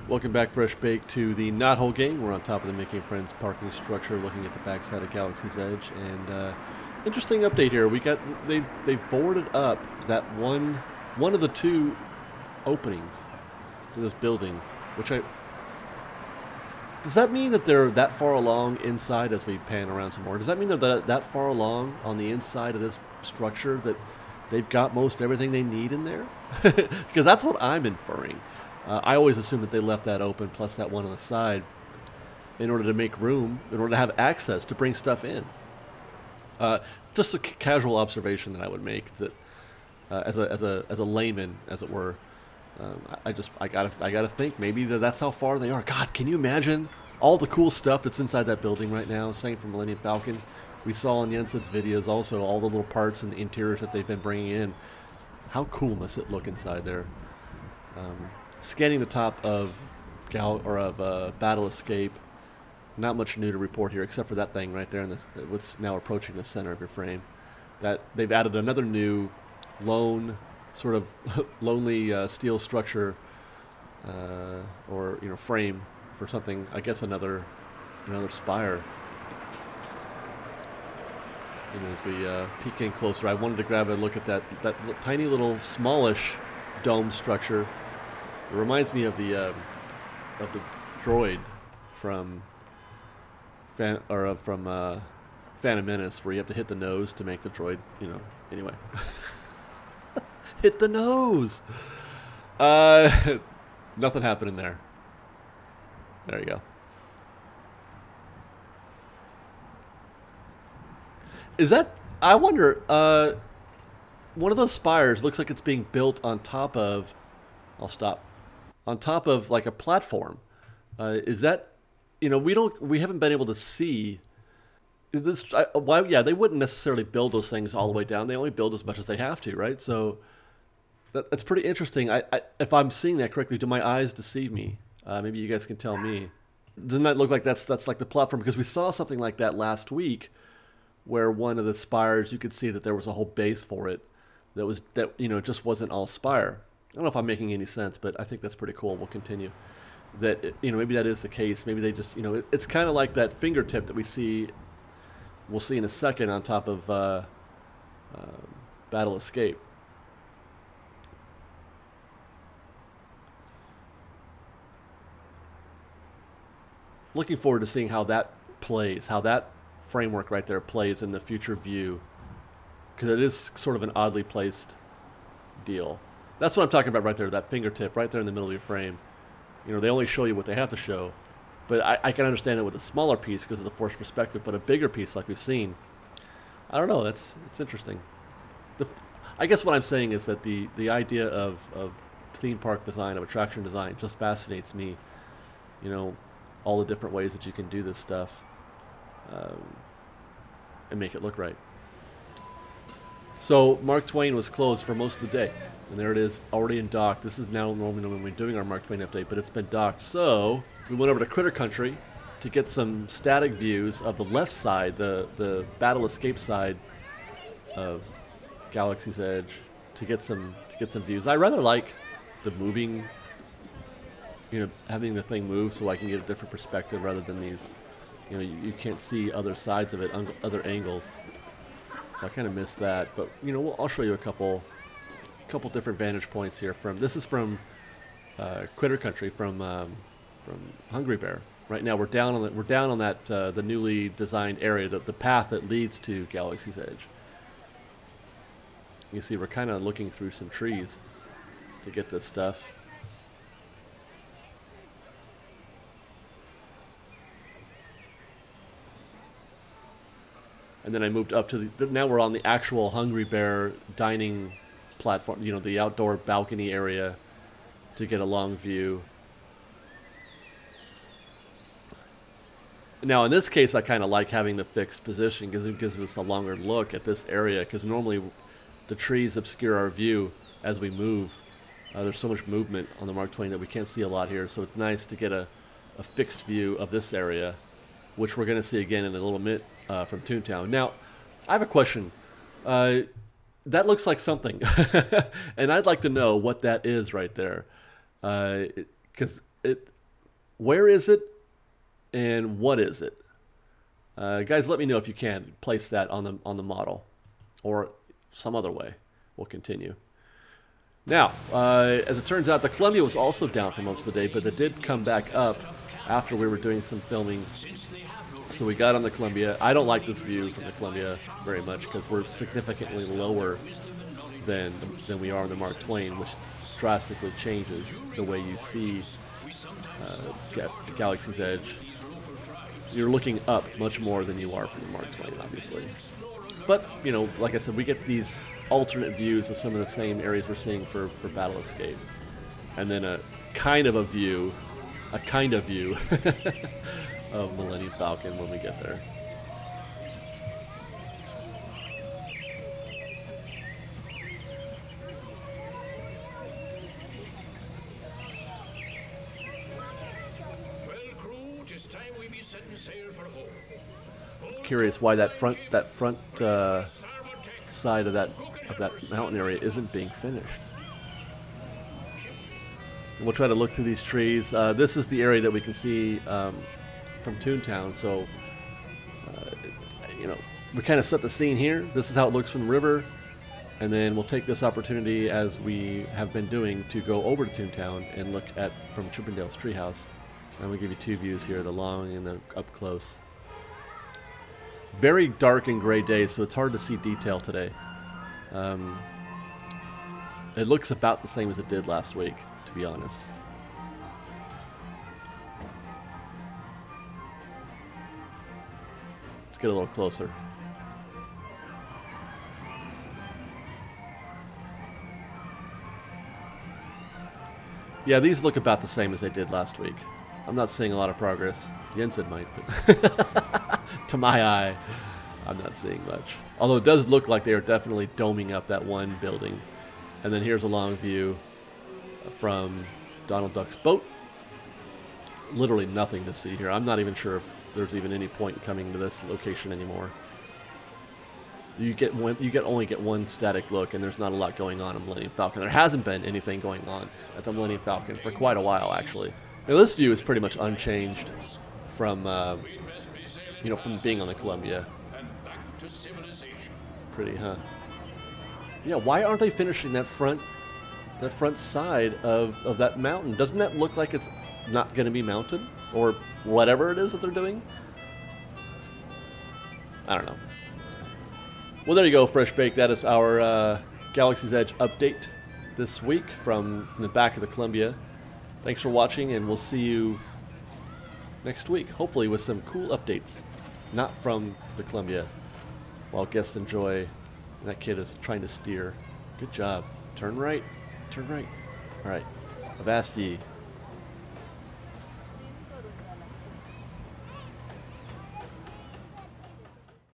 Welcome back, Fresh Baked, to the Knothole Gang. We're on top of the Making Friends parking structure, looking at the backside of Galaxy's Edge. And interesting update here. They've boarded up that one of the two openings to this building. Does that mean that they're that far along inside? As we pan around some more, does that mean they're that far along on the inside of this structure that they've got most everything they need in there? Because that's what I'm inferring. I always assume that they left that open, plus that one on the side, in order to make room, in order to have access to bring stuff in. Just a casual observation that I would make, that as a layman, as it were, I gotta think maybe that's how far they are. God, can you imagine all the cool stuff that's inside that building right now? Same for Millennium Falcon. We saw in Jensen's videos also all the little parts and the interiors that they've been bringing in. How cool must it look inside there? Scanning the top of Battle Escape, not much new to report here except for that thing right there in this, what's now approaching the center of your frame. That they've added another new lone sort of lonely steel structure or frame for something. I guess another spire. And as we peek in closer, I wanted to grab a look at that tiny little smallish dome structure. It reminds me of the droid from Phantom Menace, where you have to hit the nose to make the droid. Anyway, hit the nose. Nothing happening there. There you go. Is that? I wonder. One of those spires looks like it's being built on top of. I'll stop. On top of like a platform. Is that, we haven't been able to see this. Why? Yeah, they wouldn't necessarily build those things all the way down. They only build as much as they have to, right? So that's pretty interesting. If I'm seeing that correctly, do my eyes deceive me? Maybe you guys can tell me. Doesn't that look like that's like the platform? Because we saw something like that last week, where one of the spires, you could see that there was a whole base for it that just wasn't all spire. I don't know if I'm making any sense, but I think that's pretty cool. We'll continue. Maybe that is the case. Maybe they just, it's kind of like that fingertip that we'll see in a second on top of Battle Escape. Looking forward to seeing how that plays, how that framework right there plays in the future view, because it is sort of an oddly placed deal. That's what I'm talking about right there, that fingertip right there in the middle of your frame. They only show you what they have to show. But I can understand it with a smaller piece because of the forced perspective, but a bigger piece like we've seen, I don't know, it's interesting. I guess what I'm saying is that the idea of theme park design, of attraction design, just fascinates me. All the different ways that you can do this stuff and make it look right. So Mark Twain was closed for most of the day. And there it is, already in dock. This is now normally when we're doing our Mark Twain update, but it's been docked. So we went over to Critter Country to get some static views of the left side, the Battle Escape side of Galaxy's Edge, to get some views. I rather like the moving, having the thing move so I can get a different perspective rather than these, you can't see other sides of it, other angles. So I kind of miss that, but I'll show you a couple different vantage points here. This is from Critter Country, from Hungry Bear. Right now we're down on that the newly designed area, the path that leads to Galaxy's Edge. You see, we're kind of looking through some trees to get this stuff. And then I moved up to now we're on the actual Hungry Bear dining platform, the outdoor balcony area, to get a long view. Now in this case I kind of like having the fixed position because it gives us a longer look at this area, because normally the trees obscure our view as we move. There's so much movement on the Mark Twain that we can't see a lot here, so it's nice to get a fixed view of this area, which we're going to see again in a little bit from Toontown. Now I have a question. That looks like something, and I'd like to know what that is right there, because Where is it, and what is it? Guys, let me know if you can place that on the model, or some other way. We'll continue. Now, as it turns out, the Columbia was also down for most of the day, but it did come back up after we were doing some filming. So we got on the Columbia. I don't like this view from the Columbia very much because we're significantly lower than we are in the Mark Twain, which drastically changes the way you see Galaxy's Edge. You're looking up much more than you are from the Mark Twain, obviously. But, you know, like I said, we get these alternate views of some of the same areas we're seeing for Battle Escape. And then a kind of view of Millennium Falcon when we get there. Curious why that front side of that mountain area isn't being finished. And we'll try to look through these trees. This is the area that we can see from Toontown. So, you know, we kind of set the scene here. This is how it looks from the river, and then we'll take this opportunity, as we have been doing, to go over to Toontown and look at from Chippendale's treehouse. And we'll give you two views here: the long and the up close. Very dark and gray days, so it's hard to see detail today. It looks about the same as it did last week, to be honest. Let's get a little closer. Yeah, these look about the same as they did last week. I'm not seeing a lot of progress. Jensen might, but to my eye, I'm not seeing much. Although it does look like they are definitely doming up that one building. And then here's a long view from Donald Duck's boat. Literally nothing to see here. I'm not even sure if there's even any point in coming to this location anymore. You only get one static look, and there's not a lot going on in Millennium Falcon. There hasn't been anything going on at the Millennium Falcon for quite a while, actually. Now, this view is pretty much unchanged from, you know, from being on the Columbia. Pretty, huh? Yeah, why aren't they finishing that front side of that mountain? Doesn't that look like it's not going to be mounted, or whatever it is that they're doing? I don't know. Well, there you go, Fresh Bake. That is our Galaxy's Edge update this week from the back of the Columbia. Thanks for watching, and we'll see you next week, hopefully with some cool updates, not from the Columbia, while guests enjoy. And that kid is trying to steer. Good job. Turn right. Turn right. All right. Avasti.